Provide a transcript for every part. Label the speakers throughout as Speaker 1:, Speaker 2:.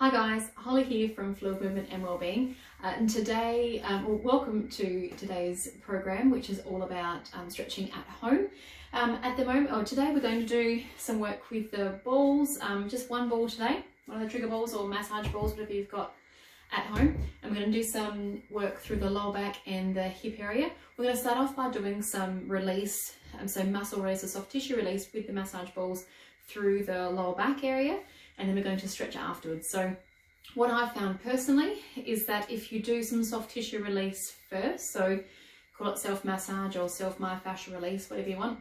Speaker 1: Hi guys, Holly here from Fluid Movement and Wellbeing, and today, welcome to today's program, which is all about stretching at home. At the moment, or today, we're going to do some work with the balls, just one ball today, one of the trigger balls or massage balls, whatever you've got at home. And we're going to do some work through the lower back and the hip area. We're going to start off by doing some release, so muscle release or soft tissue release with the massage balls through the lower back area. And then we're going to stretch afterwards. So what I've found personally is that if you do some soft tissue release first, so call it self-massage or self-myofascial release, whatever you want,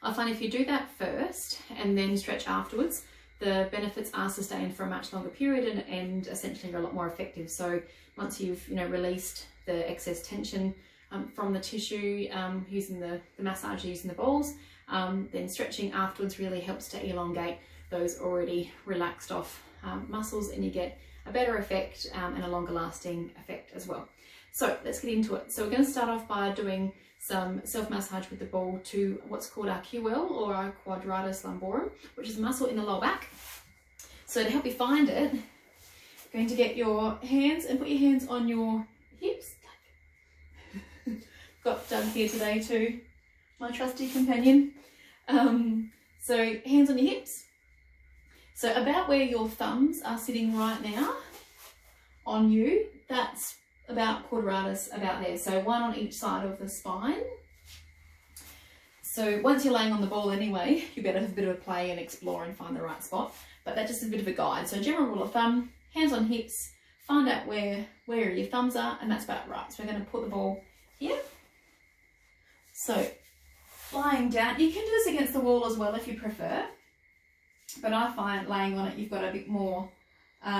Speaker 1: I find if you do that first and then stretch afterwards, the benefits are sustained for a much longer period and essentially are a lot more effective. So once you've released the excess tension from the tissue using the massage, using the balls, then stretching afterwards really helps to elongate those already relaxed off muscles, and you get a better effect and a longer lasting effect as well. So let's get into it. So we're going to start off by doing some self-massage with the ball to what's called our QL or our Quadratus Lumborum, which is a muscle in the lower back. So to help you find it, you're going to get your hands and put your hands on your hips. Got Doug here today too, my trusty companion. So hands on your hips. So about where your thumbs are sitting right now on you, that's about quadratus, about there. So one on each side of the spine. So once you're laying on the ball anyway, you better have a bit of a play and explore and find the right spot. But that's just a bit of a guide. So general rule of thumb, hands on hips, find out where your thumbs are, and that's about right. So we're going to put the ball here. So lying down, you can do this against the wall as well if you prefer. But I find laying on it, you've got a bit more, you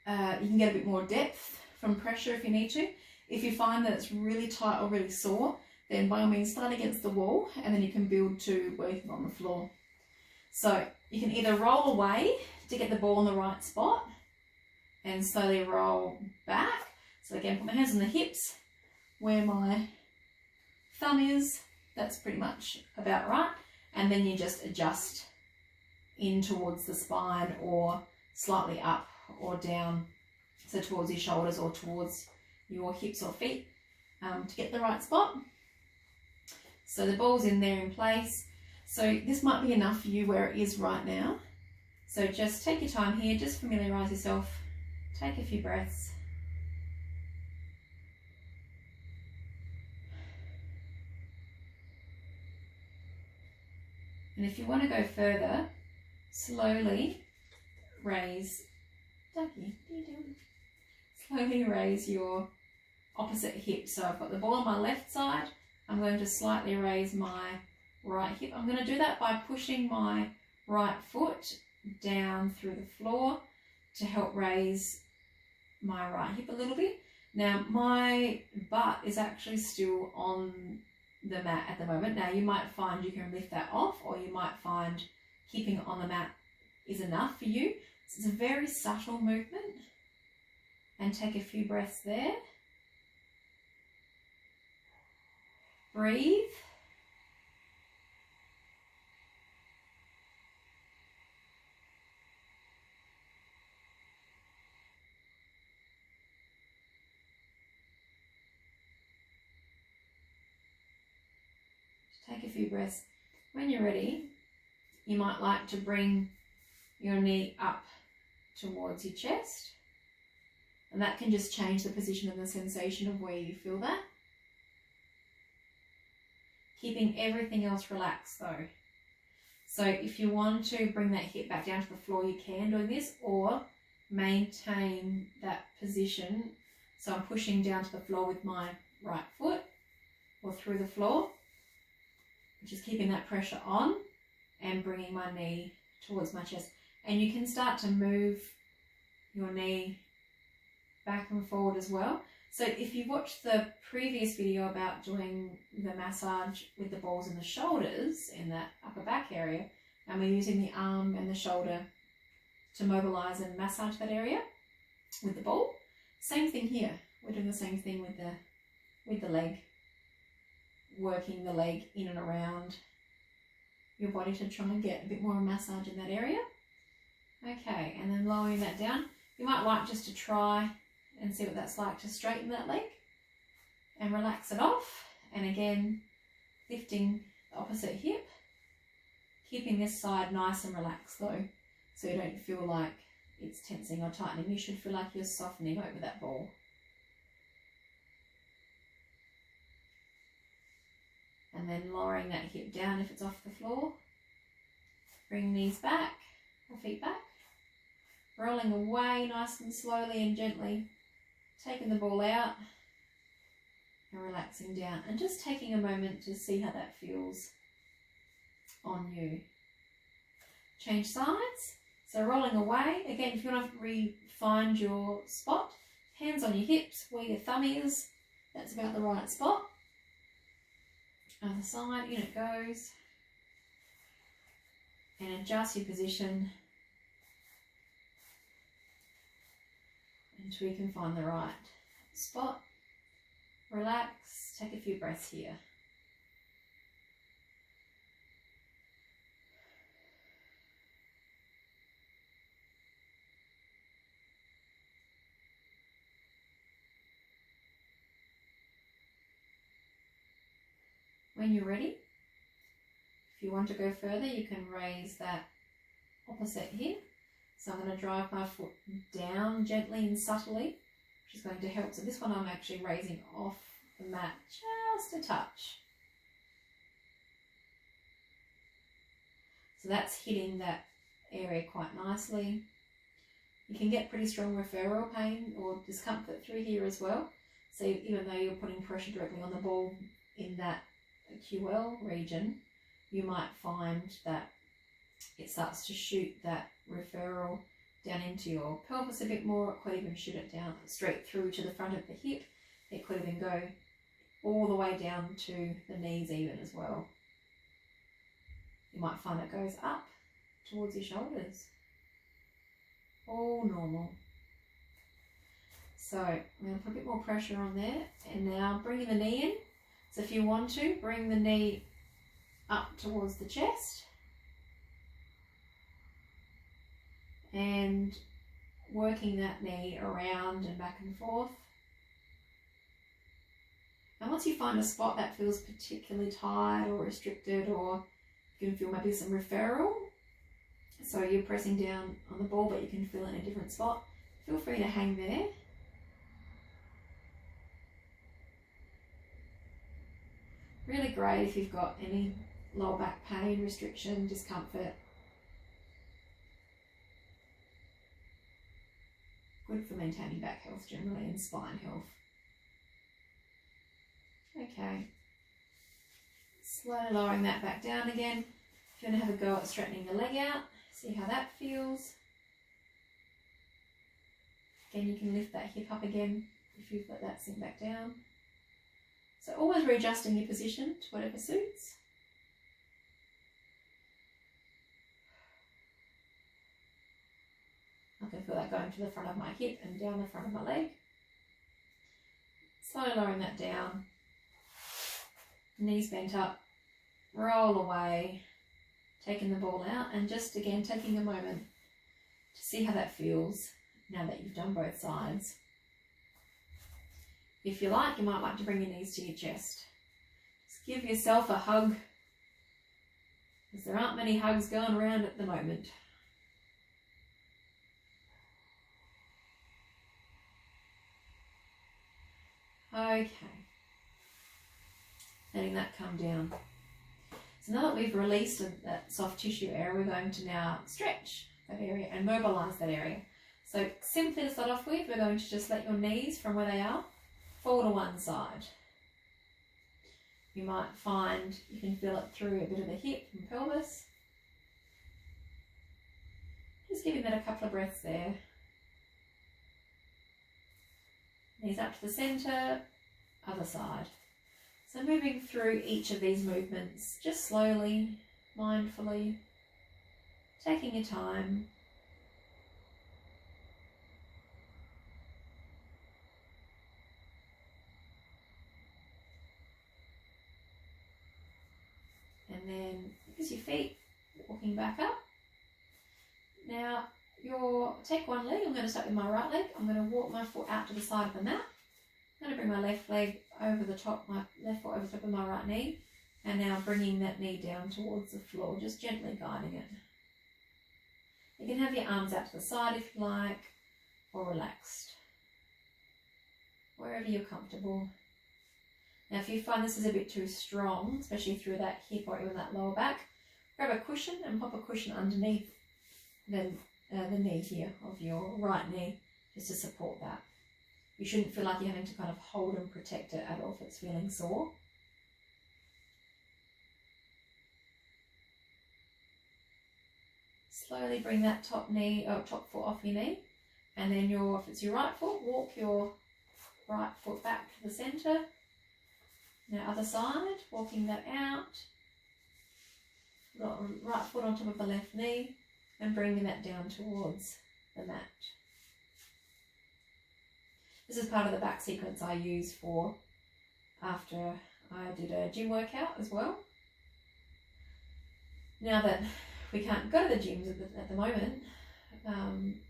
Speaker 1: can get a bit more depth from pressure if you need to. If you find that it's really tight or really sore, then by all means start against the wall and then you can build to working on the floor. So you can either roll away to get the ball in the right spot and slowly roll back. So again, put my hands on the hips where my thumb is. That's pretty much about right. And then you just adjust in towards the spine or slightly up or down, so towards your shoulders or towards your hips or feet to get the right spot. So the ball's in there in place. So this might be enough for you where it is right now. So just take your time here, just familiarise yourself, take a few breaths. And if you want to go further, slowly raise, Ducky, what are you doing? Slowly raise your opposite hip. So I've got the ball on my left side. I'm going to slightly raise my right hip. I'm going to do that by pushing my right foot down through the floor to help raise my right hip a little bit. Now my butt is actually still on the mat at the moment. Now you might find you can lift that off, or you might find keeping it on the mat is enough for you. So it's a very subtle movement, and take a few breaths there. Breathe. Take a few breaths. When you're ready, you might like to bring your knee up towards your chest, and that can just change the position and the sensation of where you feel that. Keeping everything else relaxed though. So if you want to bring that hip back down to the floor, you can do this, or maintain that position. So I'm pushing down to the floor with my right foot or through the floor, which is keeping that pressure on and bringing my knee towards my chest. And you can start to move your knee back and forward as well. So if you watched the previous video about doing the massage with the balls in the shoulders in that upper back area, and we're using the arm and the shoulder to mobilize and massage that area with the ball, same thing here. We're doing the same thing with the leg, working the leg in and around your body to try and get a bit more massage in that area. Okay, and then lowering that down. You might like just to try and see what that's like to straighten that leg and relax it off. And again, lifting the opposite hip, keeping this side nice and relaxed though, so you don't feel like it's tensing or tightening. You should feel like you're softening over that ball. And then lowering that hip down if it's off the floor. Bring knees back, or feet back. Rolling away nice and slowly and gently. Taking the ball out and relaxing down. And just taking a moment to see how that feels on you. Change sides. So rolling away. Again, if you want to find your spot, hands on your hips, where your thumb is. That's about the right spot. Other side, in it goes. And adjust your position until you can find the right spot. Relax, take a few breaths here. When you're ready, if you want to go further, you can raise that opposite hip. So I'm going to drive my foot down gently and subtly, which is going to help. So this one I'm actually raising off the mat just a touch. So that's hitting that area quite nicely. You can get pretty strong referral pain or discomfort through here as well. So even though you're putting pressure directly on the ball in that QL region, you might find that it starts to shoot that referral down into your pelvis a bit more. It could even shoot it down straight through to the front of the hip. It could even go all the way down to the knees even as well. You might find it goes up towards your shoulders. All normal. So I'm going to put a bit more pressure on there, and now bringing the knee in. So if you want to, bring the knee up towards the chest and working that knee around and back and forth. And once you find a spot that feels particularly tight or restricted, or you can feel maybe some referral, so you're pressing down on the ball but you can feel it in a different spot, feel free to hang there. Really great if you've got any lower back pain, restriction, discomfort. Good for maintaining back health generally and spine health. Okay. Slowly lowering that back down again. If you want to have a go at straightening the leg out, see how that feels. Again, you can lift that hip up again if you've let that sink back down. So always readjusting your position to whatever suits. I can feel that going to the front of my hip and down the front of my leg. Slowly lowering that down. Knees bent up. Roll away. Taking the ball out, and just again taking a moment to see how that feels now that you've done both sides. If you like, you might like to bring your knees to your chest. Just give yourself a hug, because there aren't many hugs going around at the moment. Okay, letting that come down. So now that we've released that soft tissue area, we're going to now stretch that area and mobilise that area. So simply to start off with, we're going to just let your knees from where they are fall to one side. You might find you can feel it through a bit of the hip and pelvis. Just giving that a couple of breaths there. Knees up to the centre, other side. So moving through each of these movements, just slowly, mindfully, taking your time. And then use your feet, walking back up. Now, take one leg. I'm going to start with my right leg. I'm going to walk my foot out to the side of the mat. I'm going to bring my left leg over the top, my left foot over the top of my right knee. And now bringing that knee down towards the floor, just gently guiding it. You can have your arms out to the side if you like, or relaxed. Wherever you're comfortable. Now if you find this is a bit too strong, especially through that hip or even that lower back, grab a cushion and pop a cushion underneath the knee here of your right knee, just to support that. You shouldn't feel like you're having to kind of hold and protect it at all if it's feeling sore. Slowly bring that top foot off your knee, and then if it's your right foot, walk your right foot back to the centre. Now other side, walking that out, right foot on top of the left knee, and bringing that down towards the mat. This is part of the back sequence I use for after I did a gym workout as well. Now that we can't go to the gyms at the moment, I'm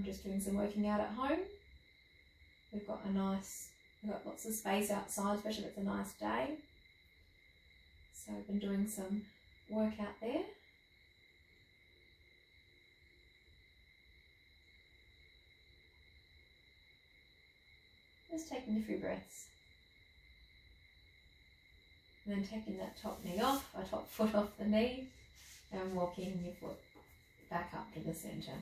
Speaker 1: just doing some working out at home. We've got lots of space outside, especially if it's a nice day. So I've been doing some work out there. Just taking a few breaths. And then taking that top knee off, top foot off the knee, and walking your foot back up to the centre.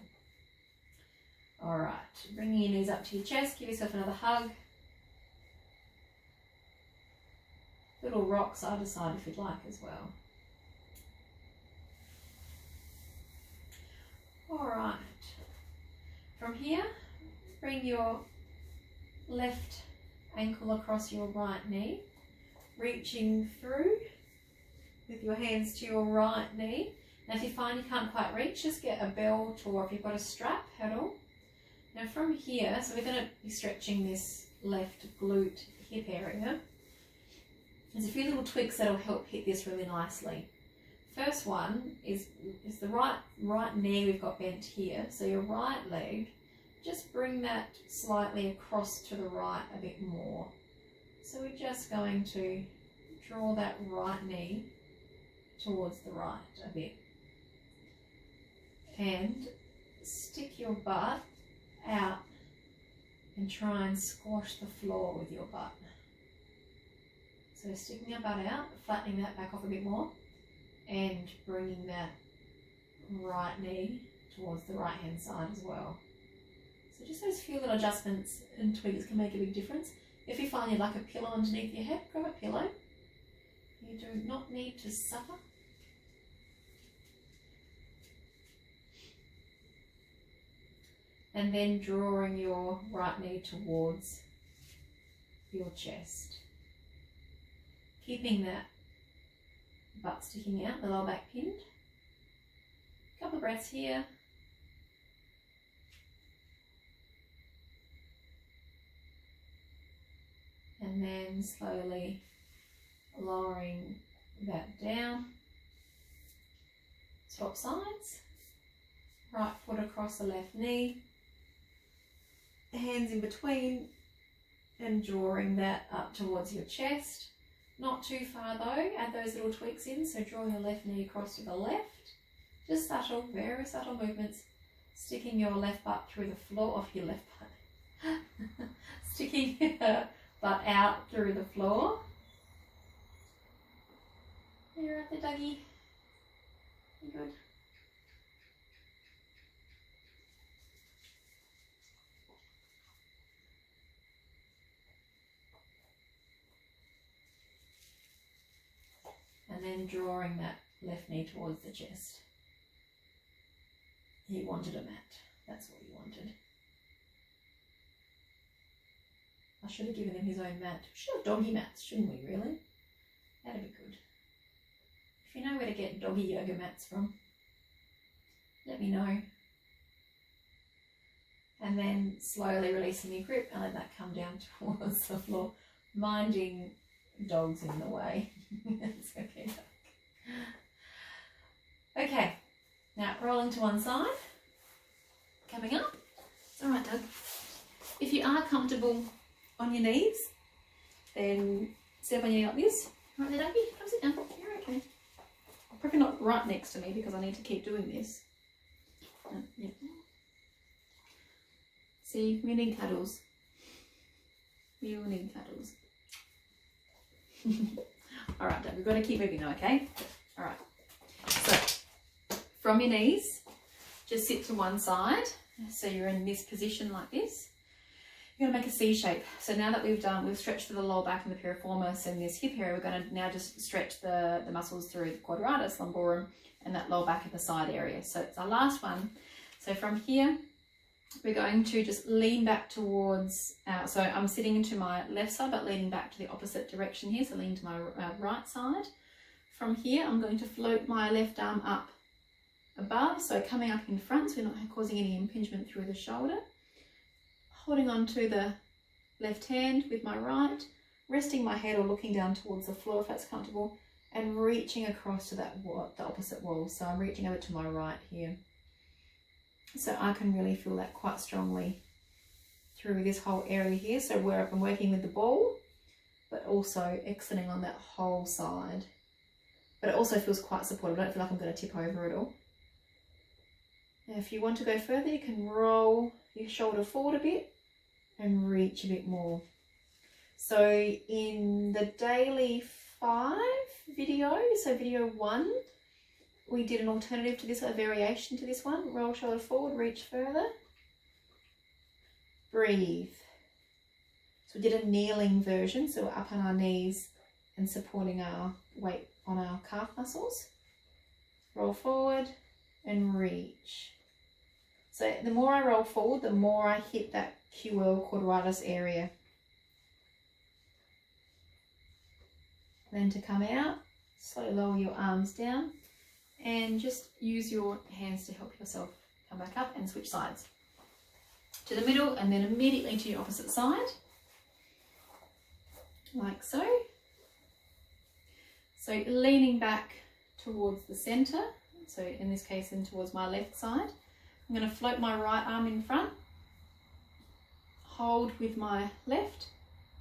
Speaker 1: Alright, bringing your knees up to your chest, give yourself another hug. Little rock side to side if you'd like as well. Alright, from here, bring your left ankle across your right knee, reaching through with your hands to your right knee. Now if you find you can't quite reach, just get a belt, or if you've got a strap, heddle. Now from here, so we're going to be stretching this left glute hip area. There's a few little tweaks that'll help hit this really nicely. First one is the right knee we've got bent here. So your right leg, just bring that slightly across to the right a bit more. So we're just going to draw that right knee towards the right a bit. And stick your butt out and try and squash the floor with your butt. So sticking your butt out, flattening that back off a bit more, and bringing that right knee towards the right hand side as well. So just those few little adjustments and tweaks can make a big difference. If you find you'd like a pillow underneath your head, grab a pillow. You do not need to suffer. And then drawing your right knee towards your chest. Keeping that butt sticking out, the lower back pinned. A couple of breaths here. And then slowly lowering that down. Swap sides. Right foot across the left knee. Hands in between and drawing that up towards your chest. Not too far though, add those little tweaks in, so drawing the left knee across to the left. Just subtle, very subtle movements. Sticking your left butt through the floor of your left butt. Sticking your butt out through the floor. You're at the Dougie. Good. And then drawing that left knee towards the chest. He wanted a mat. That's what he wanted. I should have given him his own mat. We should have doggy mats, shouldn't we, really? That'd be good. If you know where to get doggy yoga mats from, let me know. And then slowly releasing your grip and let that come down towards the floor, minding dogs in the way. It's okay. Okay, now rolling to one side. coming up. It's all right, Doug. If you are comfortable on your knees, then sit on your knee like this. Right there, Dougie, come sit down. You're okay. Probably not right next to me because I need to keep doing this. Yeah. See, we need cuddles. We all need cuddles. All right, Doug, we've got to keep moving though, okay? All right. So, from your knees, just sit to one side. So you're in this position like this. You're going to make a C shape. So now that we've stretched through the lower back and the piriformis and this hip area, we're going to now just stretch the muscles through the Quadratus Lumborum and that lower back and the side area. So it's our last one. So from here, we're going to just lean back towards, so I'm sitting into my left side, but leaning back to the opposite direction here. So lean to my right side. From here, I'm going to float my left arm up above. So coming up in front, so we're not causing any impingement through the shoulder. Holding on to the left hand with my right, resting my head or looking down towards the floor if that's comfortable, and reaching across to the opposite wall. So I'm reaching over to my right here. So I can really feel that quite strongly through this whole area here. So where I'm working with the ball, but also exiting on that whole side. But it also feels quite supportive. I don't feel like I'm going to tip over at all. Now if you want to go further, you can roll your shoulder forward a bit and reach a bit more. So in the daily 5 video, so video 1, we did an alternative to this, a variation to this one. Roll shoulder forward, reach further. Breathe. So we did a kneeling version, so we're up on our knees and supporting our weight on our calf muscles. Roll forward and reach. So the more I roll forward, the more I hit that QL quadratus area. Then to come out, slowly lower your arms down and just use your hands to help yourself come back up and switch sides. To the middle and then immediately to your opposite side, like so. So leaning back towards the center, so in this case in towards my left side. I'm going to float my right arm in front, hold with my left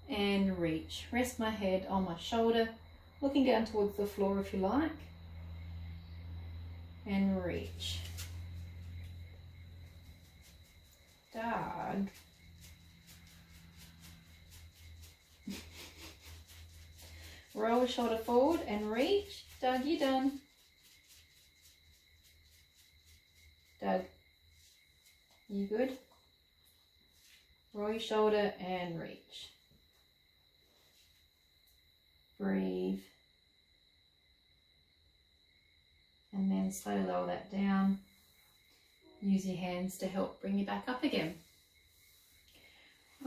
Speaker 1: and reach. Rest my head on my shoulder, looking down towards the floor if you like, and reach. Doug. Roll the shoulder forward and reach. Doug, you're done. Doug. You good? Roll your shoulder and reach. Breathe. And then slowly lower that down. Use your hands to help bring you back up again.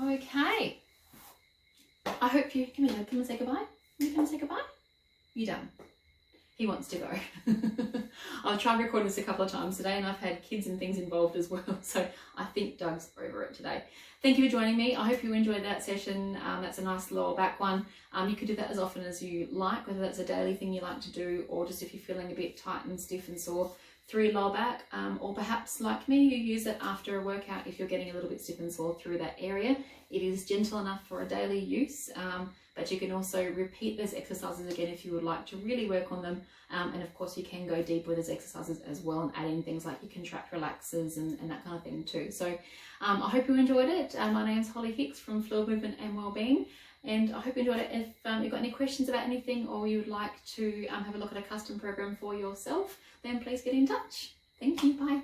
Speaker 1: Okay. I hope you, come and say goodbye. Can you come and say goodbye? You done? He wants to go. I've tried recording this a couple of times today and I've had kids and things involved as well. So I think Doug's over it today. Thank you for joining me. I hope you enjoyed that session. That's a nice lower back one. You could do that as often as you like, whether that's a daily thing you like to do or just if you're feeling a bit tight and stiff and sore through your lower back, or perhaps like me, you use it after a workout if you're getting a little bit stiff and sore through that area. It is gentle enough for a daily use, but you can also repeat those exercises again if you would like to really work on them. And of course you can go deeper with those exercises as well and add in things like your contract relaxers and that kind of thing too. So I hope you enjoyed it. My name's Holly Hicks from Fluid Movement and Wellbeing, and I hope you enjoyed it. If you've got any questions about anything or you would like to have a look at a custom program for yourself, then please get in touch. Thank you, bye.